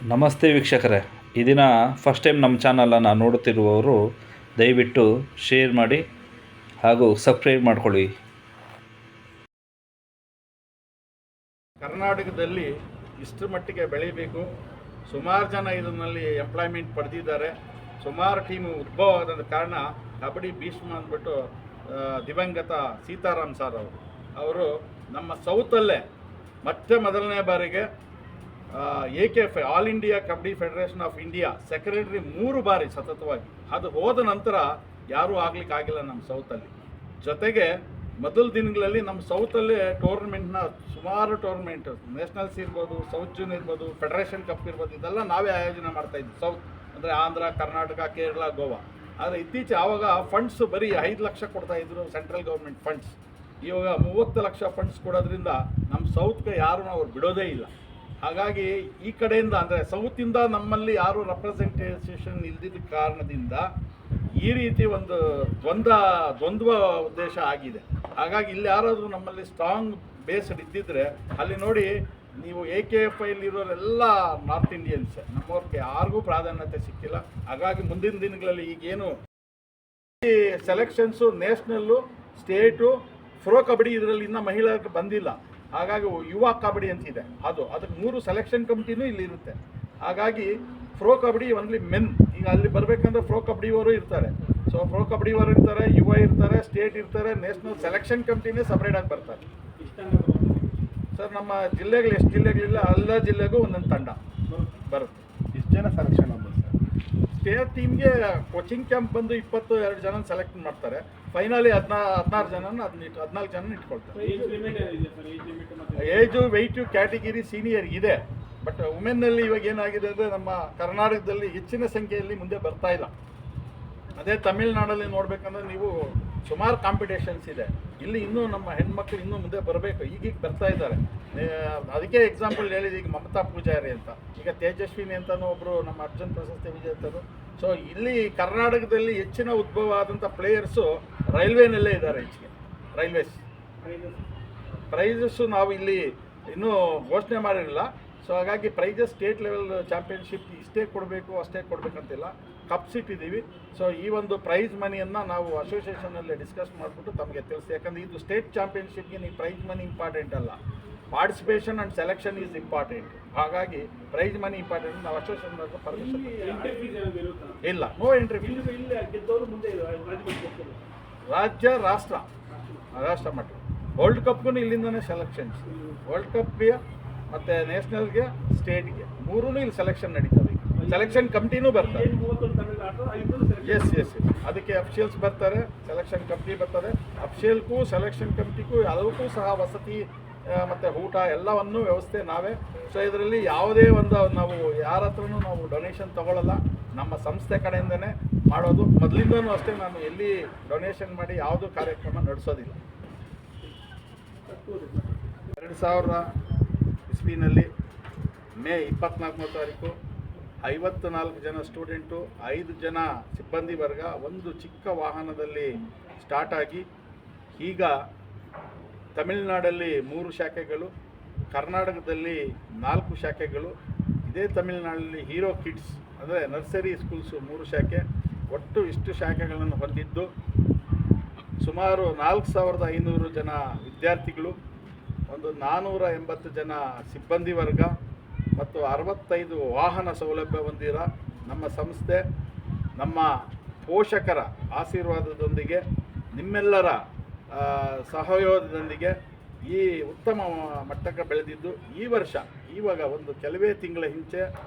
ನಮಸ್ತೆ ವೀಕ್ಷಕರೇ, ಈ ದಿನ ಫಸ್ಟ್ ಟೈಮ್ ನಮ್ಮ ಚಾನಲನ್ನು ನೋಡುತ್ತಿರುವವರು ದಯವಿಟ್ಟು ಶೇರ್ ಮಾಡಿ ಹಾಗೂ ಸಬ್ಸ್ಕ್ರೈಬ್ ಮಾಡ್ಕೊಳ್ಳಿ. ಕರ್ನಾಟಕದಲ್ಲಿ ಇಷ್ಟರ ಮಟ್ಟಿಗೆ ಬೆಳೀಬೇಕು, ಸುಮಾರು ಜನ ಇದರಲ್ಲಿ ಎಂಪ್ಲಾಯ್ಮೆಂಟ್ ಪಡೆದಿದ್ದಾರೆ. ಸುಮಾರು ಟೀಮು ಉದ್ಭವ ಆದ ಕಾರಣ ಕಬಡ್ಡಿ ಭೀಷ್ಮ ಅಂದ್ಬಿಟ್ಟು ದಿವಂಗತ ಸೀತಾರಾಮ್ ಸರ್ ಅವರು ನಮ್ಮ ಸೌತಲ್ಲೇ ಮೊದಲನೇ ಬಾರಿಗೆ AKF all India kabaddi federation of India secretary 3 ಬಾರಿ ಸತತವಾಗಿ. ಅದು ಹೋದ ನಂತರ ಯಾರೂ ಆಗಲಿಕ್ಕಾಗಿಲ್ಲ ನಮ್ಮ ಸೌತಲ್ಲಿ. ಜೊತೆಗೆ ಮೊದಲ ದಿನಗಳಲ್ಲಿ ನಮ್ಮ ಸೌತಲ್ಲೇ ಟೂರ್ನಮೆಂಟ್ನ ಸುಮಾರು ಟೂರ್ನಮೆಂಟ್, ನ್ಯಾಷನಲ್ಸ್ ಇರ್ಬೋದು, ಸೌತ್ ಜೂನ್ ಇರ್ಬೋದು, ಫೆಡರೇಷನ್ ಕಪ್ ಇರ್ಬೋದು, ಇದೆಲ್ಲ ನಾವೇ ಆಯೋಜನೆ ಮಾಡ್ತಾಯಿದ್ವಿ. ಸೌತ್ ಅಂದರೆ ಆಂಧ್ರ, ಕರ್ನಾಟಕ, ಕೇರಳ, ಗೋವಾ. ಆದರೆ ಇತ್ತೀಚೆ ಆವಾಗ ಫಂಡ್ಸ್ ಬರೀ 5 ಲಕ್ಷ ಕೊಡ್ತಾಯಿದ್ರು ಸೆಂಟ್ರಲ್ ಗೌರ್ಮೆಂಟ್ ಫಂಡ್ಸ್. ಇವಾಗ 30 ಲಕ್ಷ ಫಂಡ್ಸ್ ಕೊಡೋದ್ರಿಂದ ನಮ್ಮ ಸೌತ್ಗೆ ಯಾರೂ ಅವ್ರು ಬಿಡೋದೇ ಇಲ್ಲ. ಹಾಗಾಗಿ ಈ ಕಡೆಯಿಂದ ಅಂದರೆ ಸೌತಿಂದ ನಮ್ಮಲ್ಲಿ ಯಾರು ರೆಪ್ರೆಸೆಂಟೇಷನ್ ಇಲ್ದಿದ್ದ ಕಾರಣದಿಂದ ಈ ರೀತಿ ಒಂದು ದ್ವಂದ್ವ ಉದ್ದೇಶ ಆಗಿದೆ. ಹಾಗಾಗಿ ಇಲ್ಲಿ ಯಾರಾದರೂ ನಮ್ಮಲ್ಲಿ ಸ್ಟ್ರಾಂಗ್ ಬೇಸ್ಡ್ ಇದ್ದಿದ್ರೆ ಅಲ್ಲಿ ನೋಡಿ ನೀವು AKF ಇರೋರೆಲ್ಲ ನಾರ್ತ್ ಇಂಡಿಯನ್ಸ್, ನಮ್ಮವ್ರಿಗೆ ಯಾರಿಗೂ ಪ್ರಾಧಾನ್ಯತೆ ಸಿಕ್ಕಿಲ್ಲ. ಹಾಗಾಗಿ ಮುಂದಿನ ದಿನಗಳಲ್ಲಿ ಈಗೇನು selections national, state, pro kabaddi ಇದರಲ್ಲಿ ಇನ್ನೂ ಮಹಿಳೆಯರಿಗೆ ಬಂದಿಲ್ಲ. ಹಾಗಾಗಿ ಯುವ ಕಬಡ್ಡಿ ಅಂತಿದೆ, ಅದಕ್ಕೆ 3 ಸೆಲೆಕ್ಷನ್ ಕಮಿಟಿನೂ ಇಲ್ಲಿ ಇರುತ್ತೆ. ಹಾಗಾಗಿ ಪ್ರೊ ಕಬಡ್ಡಿ ಓನ್ಲಿ ಮೆನ್. ಈಗ ಅಲ್ಲಿ ಬರಬೇಕಂದ್ರೆ ಪ್ರೊ ಕಬಡ್ಡಿಯವರು ಇರ್ತಾರೆ. ಸೊ ಪ್ರೊ ಕಬಡ್ಡಿಯವರು ಇರ್ತಾರೆ, ಯುವ ಇರ್ತಾರೆ, ಸ್ಟೇಟ್ ಇರ್ತಾರೆ, ನ್ಯಾಷನಲ್ ಸೆಲೆಕ್ಷನ್ ಕಮಿಟಿನೇ ಸಪ್ರೇಟಾಗಿ ಬರ್ತಾರೆ. ಸರ್ ನಮ್ಮ ಜಿಲ್ಲೆಗಳು ಎಷ್ಟು ಜಿಲ್ಲೆಗಳಿಲ್ಲ, ಎಲ್ಲ ಜಿಲ್ಲೆಗೂ ಒಂದೊಂದು ತಂಡ ಬರುತ್ತೆ. ಇಷ್ಟು ಜನ ಸೆಲೆಕ್ಷನ್ ಆಗ್ಬೋದು ಸರ್. ಸ್ಟೇಟ್ ಟೀಮ್ಗೆ ಕೋಚಿಂಗ್ ಕ್ಯಾಂಪ್ ಬಂದು 22 ಜನ ಸೆಲೆಕ್ಟ್ ಮಾಡ್ತಾರೆ. ಫೈನಲಿ 14 ಜನ ಇಟ್ಕೊಳ್ತಾರೆ. ಏಜು ವೆಯ್ಟು ಕ್ಯಾಟಗಿರಿ ಸೀನಿಯರ್ ಇದೆ. ಬಟ್ ವುಮೆನ್ನಲ್ಲಿ ಇವಾಗ ಏನಾಗಿದೆ ಅಂದರೆ ನಮ್ಮ ಕರ್ನಾಟಕದಲ್ಲಿ ಹೆಚ್ಚಿನ ಸಂಖ್ಯೆಯಲ್ಲಿ ಮುಂದೆ ಬರ್ತಾ ಇಲ್ಲ. ಅದೇ ತಮಿಳ್ನಾಡಲ್ಲಿ ನೋಡಬೇಕಂದ್ರೆ ನೀವು ಸುಮಾರು ಕಾಂಪಿಟೇಷನ್ಸ್ ಇದೆ. ಇಲ್ಲಿ ಇನ್ನೂ ನಮ್ಮ ಹೆಣ್ಮಕ್ಳು ಇನ್ನೂ ಮುಂದೆ ಬರಬೇಕು, ಈಗೀಗ ಬರ್ತಾ ಇದ್ದಾರೆ. ಅದಕ್ಕೆ ಎಕ್ಸಾಂಪಲ್ ಹೇಳಿದ್ದು ಈಗ ಮಮತಾ ಪೂಜಾರಿ ಅಂತ, ಈಗ ತೇಜಸ್ವಿನಿ ಅಂತಲೂ ಒಬ್ಬರು ನಮ್ಮ ಅರ್ಜುನ್ ಪ್ರಶಸ್ತಿ ವಿಜೇತರು. ಸೊ ಇಲ್ಲಿ ಕರ್ನಾಟಕದಲ್ಲಿ ಹೆಚ್ಚಿನ ಉದ್ಭವ ಆದಂಥ ಪ್ಲೇಯರ್ಸು ರೈಲ್ವೇನಲ್ಲೇ ಇದ್ದಾರೆ. ಹೆಚ್ಚಿಗೆ ಪ್ರೈಸಸ್ಸು ನಾವು ಇಲ್ಲಿ ಇನ್ನೂ ಘೋಷಣೆ ಮಾಡಿರಲಿಲ್ಲ. ಸೊ ಹಾಗಾಗಿ ಪ್ರೈಸಸ್ ಸ್ಟೇಟ್ ಲೆವೆಲ್ ಚಾಂಪಿಯನ್ಶಿಪ್ ಇಷ್ಟೇ ಕೊಡಬೇಕು ಅಷ್ಟೇ ಕೊಡಬೇಕಂತಿಲ್ಲ, ಕಪ್ಸ್ ಇಟ್ಟಿದ್ದೀವಿ. ಸೊ ಈ ಒಂದು ಪ್ರೈಸ್ ಮನಿಯನ್ನು ನಾವು ಅಸೋಸಿಯೇಷನಲ್ಲಿ ಡಿಸ್ಕಸ್ ಮಾಡಿಬಿಟ್ಟು ತಮಗೆ ತಿಳಿಸಿ. ಯಾಕಂದರೆ ಇದು ಸ್ಟೇಟ್ ಚಾಂಪಿಯನ್ಶಿಪ್ಗೆ ನೀವು ಪ್ರೈಸ್ ಮನಿ ಇಂಪಾರ್ಟೆಂಟ್ ಅಲ್ಲ, participation and selection is important. ಹಾಗಾಗಿ ಪ್ರೈಸ್ ಮನಿ ಇಂಪಾರ್ಟೆಂಟ್. ನಾವು ಅಸೋಸಿಯೇಷನ್ ಪರ್ಮಿಷನ್ ಇಲ್ಲ, ನೋ ಎಂಟ್ರಿ ಫೀಸ್. ರಾಜ್ಯ ರಾಷ್ಟ್ರ ಮಟ್ಟ ವರ್ಲ್ಡ್ ಕಪ್ಗೂ ಇಲ್ಲಿಂದನೇ ಸೆಲೆಕ್ಷನ್ಸ್. ವರ್ಲ್ಡ್ ಕಪ್ಗೆ ಮತ್ತು ನ್ಯಾಷನಲ್ಗೆ, ಸ್ಟೇಟ್ಗೆ 3 ಇಲ್ಲಿ ಸೆಲೆಕ್ಷನ್ ನಡೀತದೆ. ಸೆಲೆಕ್ಷನ್ ಕಮಿಟಿನೂ ಬರ್ತಾರೆ. ಎಸ್ ಅದಕ್ಕೆ ಅಫಿಷಿಯಲ್ಸ್ ಬರ್ತಾರೆ, ಸೆಲೆಕ್ಷನ್ ಕಮಿಟಿ ಬರ್ತದೆ. ಅಫಿಷಿಯಲ್ಗೂ ಸೆಲೆಕ್ಷನ್ ಕಮಿಟಿಗೂ ಎಲ್ಲವಕ್ಕೂ ಸಹ ವಸತಿ ಮತ್ತು ಊಟ ಎಲ್ಲವನ್ನೂ ವ್ಯವಸ್ಥೆ ನಾವೇ. ಸೊ ಇದರಲ್ಲಿ ಯಾವುದೇ ಒಂದು ನಾವು ಯಾರ ಹತ್ರನೂ ನಾವು ಡೊನೇಷನ್ ತೊಗೊಳ್ಳಲ್ಲ, ನಮ್ಮ ಸಂಸ್ಥೆ ಕಡೆಯಿಂದನೇ ಮಾಡೋದು. ಮೊದಲಿಂದನೂ ಅಷ್ಟೇ, ನಾನು ಎಲ್ಲಿ ಡೊನೇಷನ್ ಮಾಡಿ ಯಾವುದೂ ಕಾರ್ಯಕ್ರಮ ನಡೆಸೋದಿಲ್ಲ. 2000 ಇಸ್ವಿನಲ್ಲಿ ಮೇ 24ನೇ ತಾರೀಕು 54 ಜನ ಸ್ಟೂಡೆಂಟು, 5 ಜನ ಸಿಬ್ಬಂದಿ ವರ್ಗ ಒಂದು ಚಿಕ್ಕ ವಾಹನದಲ್ಲಿ ಸ್ಟಾರ್ಟ್ ಆಗಿ ಈಗ ತಮಿಳುನಾಡಲ್ಲಿ 3 ಶಾಖೆಗಳು, ಕರ್ನಾಟಕದಲ್ಲಿ 4 ಶಾಖೆಗಳು, ಇದೇ ತಮಿಳುನಾಡಲ್ಲಿ ಹೀರೋ ಕಿಡ್ಸ್ ಅಂದರೆ ನರ್ಸರಿ ಸ್ಕೂಲ್ಸು 3 ಶಾಖೆ, ಒಟ್ಟು ಇಷ್ಟು ಶಾಖೆಗಳನ್ನು ಹೊಂದಿದ್ದು ಸುಮಾರು 4500 ಜನ ವಿದ್ಯಾರ್ಥಿಗಳು, ಒಂದು 480 ಜನ ಸಿಬ್ಬಂದಿ ವರ್ಗ ಮತ್ತು 65 ವಾಹನ ಸೌಲಭ್ಯ ಹೊಂದಿರೋ ನಮ್ಮ ಸಂಸ್ಥೆ, ನಮ್ಮ ಪೋಷಕರ ಆಶೀರ್ವಾದದೊಂದಿಗೆ, ನಿಮ್ಮೆಲ್ಲರ ಸಹಯೋಗದೊಂದಿಗೆ ಈ ಉತ್ತಮ ಮಟ್ಟಕ್ಕೆ ಬೆಳೆದಿದ್ದು ಈ ವರ್ಷ. ಇವಾಗ ಒಂದು ಕೆಲವೇ ತಿಂಗಳ ಹಿಂಚೆ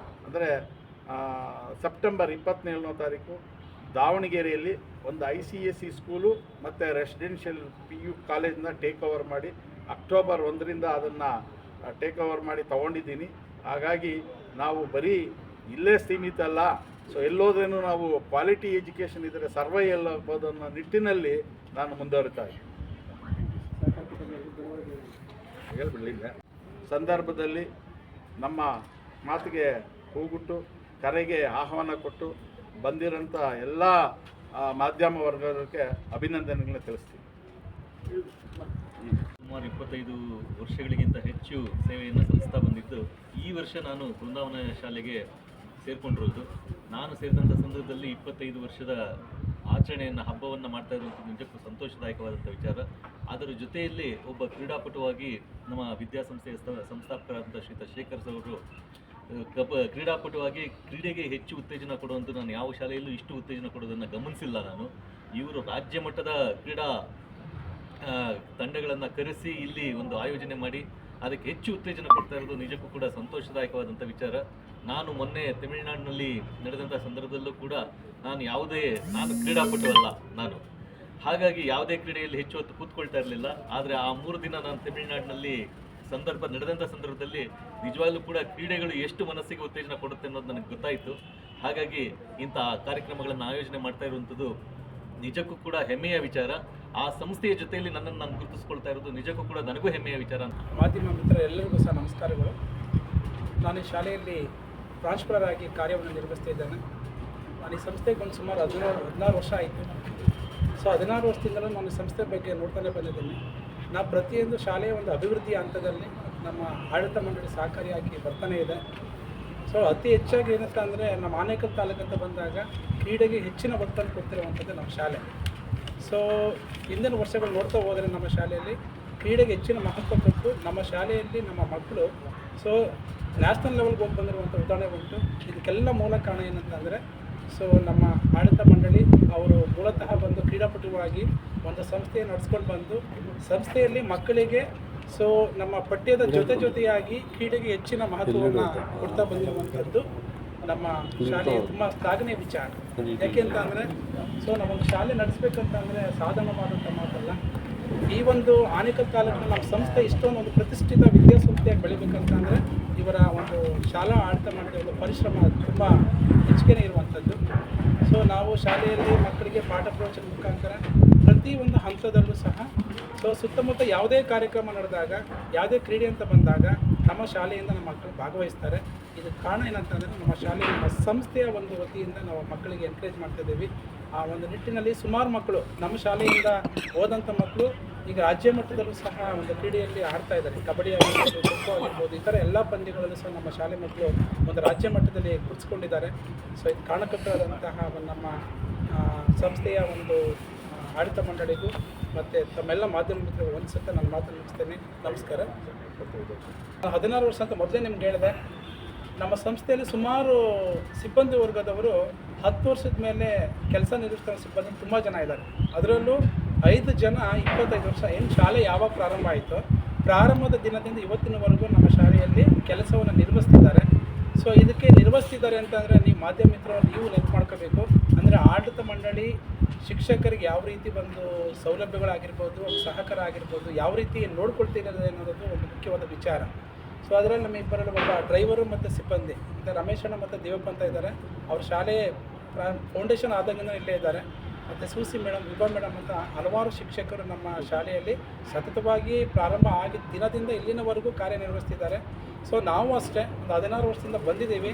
ಅಂದರೆ ಸೆಪ್ಟೆಂಬರ್ 27ನೇ ತಾರೀಕು ದಾವಣಗೆರೆಯಲ್ಲಿ ಒಂದು ICSE ಸ್ಕೂಲು ಮತ್ತು ರೆಸಿಡೆನ್ಷಿಯಲ್ PU ಕಾಲೇಜನ್ನ ಟೇಕ್ ಓವರ್ ಮಾಡಿ ಅಕ್ಟೋಬರ್ 1ರಿಂದ ಅದನ್ನು ಟೇಕ್ ಓವರ್ ಮಾಡಿ ತೊಗೊಂಡಿದ್ದೀನಿ. ಹಾಗಾಗಿ ನಾವು ಬರೀ ಇಲ್ಲೇ ಸೀಮಿತ ಅಲ್ಲ, ಸೊ ಎಲ್ಲೋದ್ರೂ ನಾವು ಕ್ವಾಲಿಟಿ ಎಜುಕೇಷನ್ ಇದ್ದರೆ ಸರ್ವೈ ಎಲ್ಲಬಹುದು ಅನ್ನೋ ನಿಟ್ಟಿನಲ್ಲಿ ನಾನು ಮುಂದುವರಿತಾ ಇದ್ದೀನಿ. ಹೇಳ್ಬಿಡಲಿಲ್ಲ ಸಂದರ್ಭದಲ್ಲಿ ನಮ್ಮ ಮಾತಿಗೆ ಕೂಗುಟ್ಟು ಕರೆಗೆ ಆಹ್ವಾನ ಕೊಟ್ಟು ಬಂದಿರೋಂಥ ಎಲ್ಲ ಮಾಧ್ಯಮ ವರ್ಗಕ್ಕೆ ಅಭಿನಂದನೆಗಳನ್ನ ತಿಳಿಸ್ತೀನಿ. ಸುಮಾರು 25 ವರ್ಷಗಳಿಗಿಂತ ಹೆಚ್ಚು ಸೇವೆಯನ್ನು ಸಲ್ಲಿಸ್ತಾ ಬಂದಿದ್ದು, ಈ ವರ್ಷ ನಾನು ಬೃಂದಾವನ ಶಾಲೆಗೆ ಸೇರಿಕೊಂಡಿರೋದು. ನಾನು ಸೇರಿದಂಥ ಸಂದರ್ಭದಲ್ಲಿ 25 ವರ್ಷದ ಆಚರಣೆಯನ್ನು, ಹಬ್ಬವನ್ನು ಮಾಡ್ತಾ ಇರುವಂಥದ್ದು ನಿಜಕ್ಕೂ ಸಂತೋಷದಾಯಕವಾದಂಥ ವಿಚಾರ. ಅದರ ಜೊತೆಯಲ್ಲಿ ಒಬ್ಬ ಕ್ರೀಡಾಪಟುವಾಗಿ ನಮ್ಮ ವಿದ್ಯಾಸಂಸ್ಥೆಯ ಸಂಸ್ಥಾಪಕರಾದಂಥ ಶ್ರೀಯುತ ಶೇಖರ್ ಅವರು ಕ್ರೀಡಾಪಟುವಾಗಿ ಕ್ರೀಡೆಗೆ ಹೆಚ್ಚು ಉತ್ತೇಜನ ಕೊಡುವಂಥ ನಾನು ಯಾವ ಶಾಲೆಯಲ್ಲೂ ಇಷ್ಟು ಉತ್ತೇಜನ ಕೊಡೋದನ್ನು ಗಮನಿಸಿಲ್ಲ ನಾನು. ಇವರು ರಾಜ್ಯ ಮಟ್ಟದ ಕ್ರೀಡಾ ತಂಡಗಳನ್ನು ಕರೆಸಿ ಇಲ್ಲಿ ಒಂದು ಆಯೋಜನೆ ಮಾಡಿ ಅದಕ್ಕೆ ಹೆಚ್ಚು ಉತ್ತೇಜನ ಕೊಡ್ತಾ ಇರೋದು ನಿಜಕ್ಕೂ ಕೂಡ ಸಂತೋಷದಾಯಕವಾದಂಥ ವಿಚಾರ. ನಾನು ಮೊನ್ನೆ ತಮಿಳುನಾಡಿನಲ್ಲಿ ನಡೆದಂಥ ಸಂದರ್ಭದಲ್ಲೂ ಕೂಡ ನಾನು ಕ್ರೀಡಾಪಟು ಅಲ್ಲ ನಾನು, ಹಾಗಾಗಿ ಯಾವುದೇ ಕ್ರೀಡೆಯಲ್ಲಿ ಹೆಚ್ಚು ಹೊತ್ತು ಕೂತ್ಕೊಳ್ತಾ ಇರಲಿಲ್ಲ. ಆದರೆ ಆ 3 ದಿನ ನಾನು ತಮಿಳುನಾಡಿನಲ್ಲಿ ನಡೆದಂಥ ಸಂದರ್ಭದಲ್ಲಿ ನಿಜವಾಗ್ಲೂ ಕೂಡ ಕ್ರೀಡೆಗಳು ಎಷ್ಟು ಮನಸ್ಸಿಗೆ ಉತ್ತೇಜನ ಕೊಡುತ್ತೆ ಅನ್ನೋದು ನನಗೆ ಗೊತ್ತಾಯಿತು. ಹಾಗಾಗಿ ಇಂಥ ಕಾರ್ಯಕ್ರಮಗಳನ್ನು ಆಯೋಜನೆ ಮಾಡ್ತಾ ಇರುವಂಥದ್ದು ನಿಜಕ್ಕೂ ಕೂಡ ಹೆಮ್ಮೆಯ ವಿಚಾರ. ಆ ಸಂಸ್ಥೆಯ ಜೊತೆಯಲ್ಲಿ ನನ್ನನ್ನು ನಾನು ಗುರುತಿಸ್ಕೊಳ್ತಾ ಇರೋದು ನಿಜಕ್ಕೂ ಕೂಡ ನನಗೂ ಹೆಮ್ಮೆಯ ವಿಚಾರ. ಮಾಧ್ಯಮ ಮಿತ್ರ ಎಲ್ಲರಿಗೂ ಸಹ ನಮಸ್ಕಾರಗಳು. ನಾನು ಈ ಶಾಲೆಯಲ್ಲಿ ಪ್ರಾಂಶುಪಾಲರಾಗಿ ಕಾರ್ಯವನ್ನು ನಿರ್ವಹಿಸ್ತಾ ಇದ್ದೇನೆ. ನಾನು ಈ ಸಂಸ್ಥೆಗೆ ಒಂದು ಸುಮಾರು 16 ವರ್ಷ ಆಯಿತು. ಸೊ 16 ವರ್ಷದಿಂದಲೂ ನಾನು ಈ ಸಂಸ್ಥೆ ಬಗ್ಗೆ ನೋಡ್ತಾನೆ ಬಂದಿದ್ದೀನಿ. ನಾವು ಪ್ರತಿಯೊಂದು ಶಾಲೆಯ ಒಂದು ಅಭಿವೃದ್ಧಿಯ ಹಂತದಲ್ಲಿ ನಮ್ಮ ಆಡಳಿತ ಮಂಡಳಿ ಸಹಕಾರಿಯಾಗಿ ಬರ್ತಾನೆ ಇದೆ. ಸೊ ಅತಿ ಹೆಚ್ಚಾಗಿ ಏನಂತ ಅಂದರೆ ನಮ್ಮ ಆನೇಕಲ್ ತಾಲೂಕಂತ ಬಂದಾಗ ಕ್ರೀಡೆಗೆ ಹೆಚ್ಚಿನ ಒತ್ತನ್ನು ಕೊಡ್ತಿರುವಂಥದ್ದು ನಮ್ಮ ಶಾಲೆ. ಸೊ ಹಿಂದಿನ ವರ್ಷಗಳು ನೋಡ್ತಾ ಹೋದರೆ ನಮ್ಮ ಶಾಲೆಯಲ್ಲಿ ಕ್ರೀಡೆಗೆ ಹೆಚ್ಚಿನ ಮಹತ್ವ ಕೊಟ್ಟು ನಮ್ಮ ಶಾಲೆಯಲ್ಲಿ ನಮ್ಮ ಮಕ್ಕಳು ನ್ಯಾಷನಲ್ ಲೆವೆಲ್ಗೆ ಹೋಗಿ ಬಂದಿರುವಂಥ ಉದಾಹರಣೆ ಉಂಟು. ಇದಕ್ಕೆಲ್ಲ ಮೂಲ ಕಾರಣ ಏನಂತಂದರೆ ನಮ್ಮ ಆಡಳಿತ ಮಂಡಳಿ ಅವರು ಮೂಲತಃ ಬಂದು ಕ್ರೀಡಾಪಟುವಾಗಿ ಒಂದು ಸಂಸ್ಥೆಯನ್ನು ನಡೆಸ್ಕೊಂಡು ಬಂದು ಸಂಸ್ಥೆಯಲ್ಲಿ ಮಕ್ಕಳಿಗೆ ನಮ್ಮ ಪಠ್ಯದ ಜೊತೆಯಾಗಿ ಕ್ರೀಡೆಗೆ ಹೆಚ್ಚಿನ ಮಹತ್ವವನ್ನು ಕೊಡ್ತಾ ಬಂದಿರುವಂಥದ್ದು ನಮ್ಮ ಶಾಲೆಯ ತುಂಬ ಶ್ಲಾಘನೀಯ ವಿಚಾರ. ಯಾಕೆಂತ ಅಂದರೆ ನಮ್ಮೊಂದು ಶಾಲೆ ನಡೆಸಬೇಕಂತಂದರೆ ಸಾಧಾರಣವಾದಂಥ ಮಾತಲ್ಲ. ಈ ಒಂದು ಆನೇಕಲ್ ತಾಲೂಕಿನ ನಮ್ಮ ಸಂಸ್ಥೆ ಇಷ್ಟೊಂದು ಪ್ರತಿಷ್ಠಿತ ವಿದ್ಯಾಸಂಸ್ಥೆಯಾಗಿ ಬೆಳಿಬೇಕಂತಂದರೆ ಇವರ ಒಂದು ಶಾಲಾ ಆಡಳಿತ ಮಂಡಳಿ ಒಂದು ಪರಿಶ್ರಮ ತುಂಬ ಹೆಚ್ಚಿಗೆ ಇರುವಂಥದ್ದು. ನಾವು ಶಾಲೆಯಲ್ಲಿ ಮಕ್ಕಳಿಗೆ ಪಾಠ ಪ್ರವಚನ ಮುಖಾಂತರ ಪ್ರತಿಯೊಂದು ಹಂತದಲ್ಲೂ ಸಹ ಸುತ್ತಮುತ್ತ ಯಾವುದೇ ಕಾರ್ಯಕ್ರಮ ನಡೆದಾಗ, ಯಾವುದೇ ಕ್ರೀಡೆ ಅಂತ ಬಂದಾಗ ನಮ್ಮ ಶಾಲೆಯಿಂದ ನಮ್ಮ ಮಕ್ಕಳು ಭಾಗವಹಿಸ್ತಾರೆ. ಇದಕ್ಕೆ ಕಾರಣ ಏನಂತಂದರೆ ನಮ್ಮ ಶಾಲೆ, ನಮ್ಮ ಸಂಸ್ಥೆಯ ಒಂದು ವತಿಯಿಂದ ನಾವು ಮಕ್ಕಳಿಗೆ ಎನ್ಕರೇಜ್ ಮಾಡ್ತಿದ್ದೀವಿ. ಆ ಒಂದು ನಿಟ್ಟಿನಲ್ಲಿ ಸುಮಾರು ಮಕ್ಕಳು ನಮ್ಮ ಶಾಲೆಯಿಂದ ಹೋದಂಥ ಮಕ್ಕಳು ಈಗ ರಾಜ್ಯ ಮಟ್ಟದಲ್ಲೂ ಸಹ ಒಂದು ಕ್ರೀಡೆಯಲ್ಲಿ ಆಡ್ತಾ ಇದ್ದಾರೆ. ಕಬಡ್ಡಿ ಆಗಿರ್ಬೋದು, ಖೋ ಖೋ ಆಗಿರ್ಬೋದು, ಈ ಥರ ಎಲ್ಲ ಪಂದ್ಯಗಳಲ್ಲೂ ಸಹ ನಮ್ಮ ಶಾಲೆ ಮಕ್ಕಳು ಒಂದು ರಾಜ್ಯ ಮಟ್ಟದಲ್ಲಿ ಗುರುತಿಸ್ಕೊಂಡಿದ್ದಾರೆ. ಇದು ಕಾರಣಕರ್ತರಾದಂತಹ ನಮ್ಮ ಸಂಸ್ಥೆಯ ಒಂದು ಆಡಳಿತ ಮಂಡಳಿಗೂ ಮತ್ತು ತಮ್ಮೆಲ್ಲ ಮಾಧ್ಯಮ ಮಿತ್ರರು ಒಂದು ಸತ್ತ ನಾನು ಮಾತನ್ನು ಮುಗಿಸ್ತೇನೆ. ನಮಸ್ಕಾರ. 16 ವರ್ಷ ಅಂತ ಮೊದಲೇ ನಿಮ್ಗೆ ಹೇಳಿದೆ. ನಮ್ಮ ಸಂಸ್ಥೆಯಲ್ಲಿ ಸುಮಾರು ಸಿಬ್ಬಂದಿ ವರ್ಗದವರು 10 ವರ್ಷದ ಮೇಲೆ ಕೆಲಸ ನಿರ್ವಹಿಸ್ತಾ ಸಿಬ್ಬಂದಿ ತುಂಬ ಜನ ಇದ್ದಾರೆ. ಅದರಲ್ಲೂ 5 ಜನ 25 ವರ್ಷ. ಏನು ಶಾಲೆ ಯಾವಾಗ ಪ್ರಾರಂಭ ಆಯಿತೋ ಪ್ರಾರಂಭದ ದಿನದಿಂದ ಇವತ್ತಿನವರೆಗೂ ನಮ್ಮ ಶಾಲೆಯಲ್ಲಿ ಕೆಲಸವನ್ನು ನಿರ್ವಹಿಸ್ತಿದ್ದಾರೆ. ಇದಕ್ಕೆ ನಿರ್ವಹಿಸ್ತಿದ್ದಾರೆ ಅಂತಂದರೆ ನೀವು ಮಾಧ್ಯಮ ಮಿತ್ರರು ನೀವು ನೆನಪು ಮಾಡ್ಕೋಬೇಕು. ಅಂದರೆ ಆಡಳಿತ ಮಂಡಳಿ ಶಿಕ್ಷಕರಿಗೆ ಯಾವ ರೀತಿ ಒಂದು ಸೌಲಭ್ಯಗಳಾಗಿರ್ಬೋದು, ಸಹಕಾರ ಆಗಿರ್ಬೋದು, ಯಾವ ರೀತಿ ನೋಡ್ಕೊಳ್ತಿರೋದು ಅನ್ನೋದು ಒಂದು ಮುಖ್ಯವಾದ ವಿಚಾರ. ಅದರಲ್ಲಿ ನಮ್ಮ ಇಬ್ಬರಲ್ಲಿ ಒಬ್ಬ ಡ್ರೈವರು ಮತ್ತು ಸಿಬ್ಬಂದಿ ರಮೇಶಣ್ಣ ಮತ್ತು ದೇವಪ್ಪ ಅಂತ ಇದ್ದಾರೆ. ಅವ್ರ ಶಾಲೆ ಫೌಂಡೇಶನ್ ಆದಾಗಿಂದ ಇಲ್ಲೇ ಇದ್ದಾರೆ. ಮತ್ತು ಸೂಸಿ ಮೇಡಮ್, ವಿಭಾ ಮೇಡಮ್ ಅಂತ ಹಲವಾರು ಶಿಕ್ಷಕರು ನಮ್ಮ ಶಾಲೆಯಲ್ಲಿ ಸತತವಾಗಿ ಪ್ರಾರಂಭ ಆಗಿದ್ದ ದಿನದಿಂದ ಇಲ್ಲಿನವರೆಗೂ ಕಾರ್ಯನಿರ್ವಹಿಸ್ತಿದ್ದಾರೆ. ನಾವು ಅಷ್ಟೇ ಒಂದು 16 ವರ್ಷದಿಂದ ಬಂದಿದ್ದೀವಿ.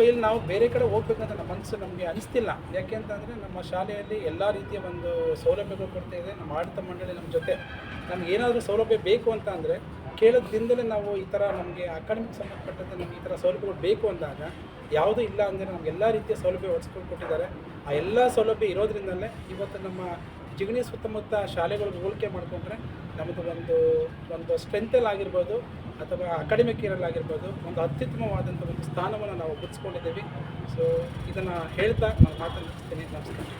ಇಲ್ಲಿ ನಾವು ಬೇರೆ ಕಡೆ ಹೋಗ್ಬೇಕಂತ ನಮ್ಮ ಮನಸ್ಸು ನಮಗೆ ಅನಿಸ್ತಿಲ್ಲ. ಯಾಕೆ ಅಂತಂದರೆ ನಮ್ಮ ಶಾಲೆಯಲ್ಲಿ ಎಲ್ಲ ರೀತಿಯ ಒಂದು ಸೌಲಭ್ಯಗಳು ಕೊಡ್ತಾ ಇದೆ. ನಮ್ಮ ಆಡಳಿತ ಮಂಡಳಿ ನಮ್ಮ ಜೊತೆ ನಮ್ಗೆ ಏನಾದರೂ ಸೌಲಭ್ಯ ಬೇಕು ಅಂತ ಅಂದರೆ ಕೇಳೋದ ದಿನದಲ್ಲೇ ನಾವು ಈ ಥರ ನಮಗೆ ಅಕಾಡೆಮಿಕ್ ಸಂಬಂಧಪಟ್ಟಂತೆ ನಮಗೆ ಈ ಥರ ಸೌಲಭ್ಯಗಳು ಬೇಕು ಅಂದಾಗ ಯಾವುದೂ ಇಲ್ಲ ಅಂದರೆ ನಮಗೆಲ್ಲ ರೀತಿಯ ಸೌಲಭ್ಯ ಒದಗಿಸ್ಕೊಂಡು ಕೊಟ್ಟಿದ್ದಾರೆ. ಆ ಎಲ್ಲ ಸೌಲಭ್ಯ ಇರೋದ್ರಿಂದಲೇ ಇವತ್ತು ನಮ್ಮ ಜಿಗಣಿ ಸುತ್ತಮುತ್ತ ಶಾಲೆಗಳಿಗೆ ಹೋಲಿಕೆ ಮಾಡಿಕೊಂಡ್ರೆ ನಮ್ಮದು ಒಂದು ಸ್ಟ್ರೆಂತಲ್ಲಿ ಆಗಿರ್ಬೋದು ಅಥವಾ ಅಕಾಡೆಮಿಕ್ ಇಯರಲ್ಲಾಗಿರ್ಬೋದು ಒಂದು ಅತ್ಯುತ್ತಮವಾದಂಥ ಒಂದು ಸ್ಥಾನವನ್ನು ನಾವು ಗುರುತಿಸ್ಕೊಂಡಿದ್ದೀವಿ. ಇದನ್ನು ಹೇಳ್ತಾ ನಾನು ಮಾತನ್ನು ಮುಗಿಸ್ತೀನಿ. ನಮಸ್ಕಾರ.